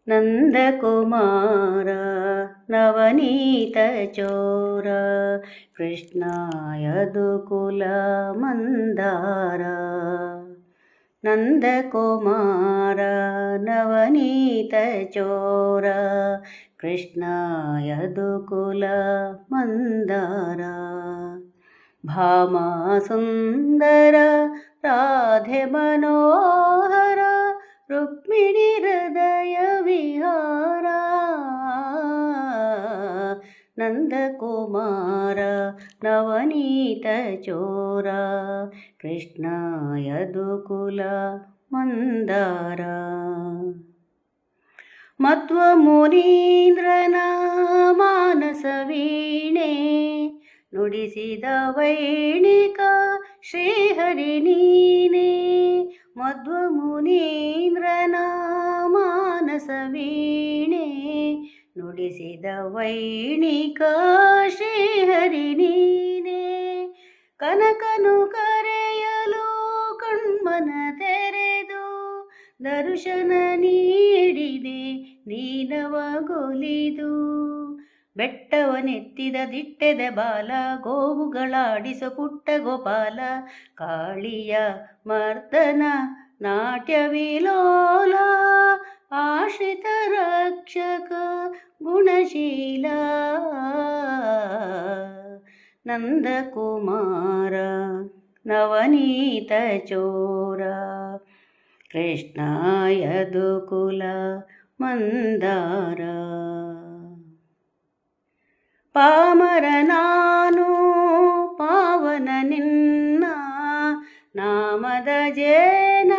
ನಂದಕುಮಾರ ನವನೀತ ಚೋರ ಕೃಷ್ಣ ಯದುಕುಲ ಮಂದಾರ. ನಂದಕುಮಾರ ನವನೀತ ಚೋರ ಕೃಷ್ಣ ಯದುಕುಲ ಮಂದಾರ. ಭಾಮ ಸುಂದರ ರಾಧೆ ಮನೋಹರ ರುಕ್ಮಿಣಿ ಹೃದಯ ವಿಹಾರ. ನಂದಕುಮಾರ ನವನೀತ ಚೋರ ಕೃಷ್ಣ ಯದುಕುಲ ಮಂದಾರ. ಮಧ್ವ ಮುನೀಂದ್ರನ ಮಾನಸ ವೀಣೆ ನುಡಿಸಿದ ವೈಣಿಕ ಶ್ರೀಹರಿ ನೀನೇ. ಮಧ್ವ ಮುನೀಂದ್ರನ ಮಾನಸ ವೀಣೆ ನುಡಿಸಿದ ವೈಣಿಕ ಶ್ರೀಹರಿ ನೀನೇ. ಕನಕನು ಕರೆಯಲು ಕಣ್ಮನ ತೆರೆದು ದರ್ಶನ ನೀಡಿದೆ ನೀನವಗೊಲಿದು. ಬೆಟ್ಟವನೆತ್ತಿದ ದಿಟ್ಟೆದ ಬಾಲ ಗೋವುಗಳಾಡಿಸ ಪುಟ್ಟ ಗೋಪಾಲ. ಕಾಳಿಯ ಮರ್ದನ ನಾಟ್ಯ ವಿಲೋಲ ಆಶ್ರಿತ ರಕ್ಷಕ ಗುಣಶೀಲ. ನಂದಕುಮಾರ ನವನೀತ ಚೋರ ಕೃಷ್ಣ ಯದುಕುಲ ಮಂದಾರ. ಪಾಮರ ನಾನು ಪಾವನ ನಿನ್ನ ನಾಮದ ಜೇನ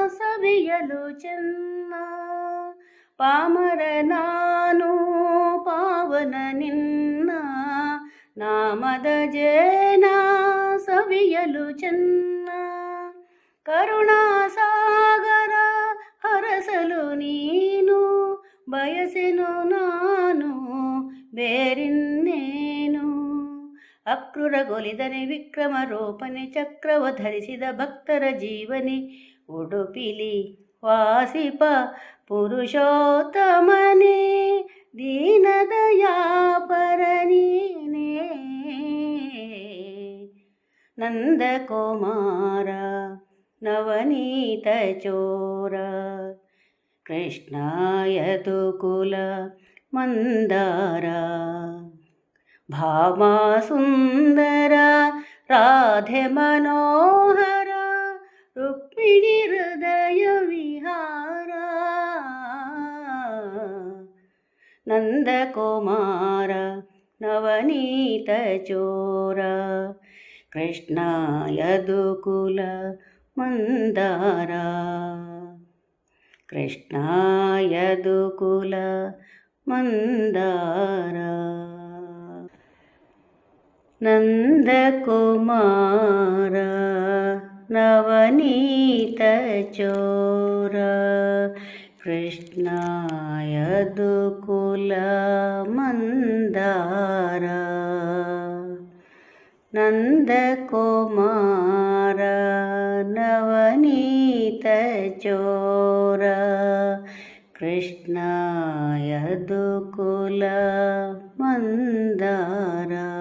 ಸವಿಯಲು ಚೆನ್ನ. ಪಾಮರ ನಾನು ಪಾವನ ನಿನ್ನ ನಾಮದ ಜೇನ ಸವಿಯಲು ಚೆನ್ನ. ಕರುಣಾಸಾಗರ ಹರಸಲು ನೀನು ಬಯಸೆನು ನಾನು ಬೇರಿನ್ನೇನು. ಅಕ್ರೂರಗೊಲಿದನೆ ವಿಕ್ರಮ ರೂಪನೆ ಚಕ್ರವ ಧರಿಸಿದ ಭಕ್ತರ ಜೀವನೆ. ಉಡುಪಿಲಿ ವಾಸಿಪ ಪುರುಷೋತ್ತಮನೇ ದೀನದಯಾಪರ ನೀನೇ. ನಂದಕುಮಾರ ನವನೀತ ಚೋರ ಕೃಷ್ಣ ಯದುಕುಲ ಮಂದಾರ. ಭಾಮ ಸುಂದರ ರಾಧೆ ಮನೋಹರ ರುಕ್ಮಿಣಿ ಹೃದಯ ವಿಹಾರ. ನಂದಕುಮಾರ ನವನೀತ ಚೋರ ಕೃಷ್ಣ ಯದುಕುಲ ಮಂದಾರ. ಕೃಷ್ಣ ಯದುಕುಲ ಮಂದಾರ. ನಂದಕುಮಾರ ನವನೀತ ಚೋರ ಕೃಷ್ಣ ಯದುಕುಲ ಮಂದಾರ. ನಂದಕುಮಾರ ನವನೀತ ಚೋರ ಕೃಷ್ಣ ಯದುಕುಲ ಮಂದಾರ.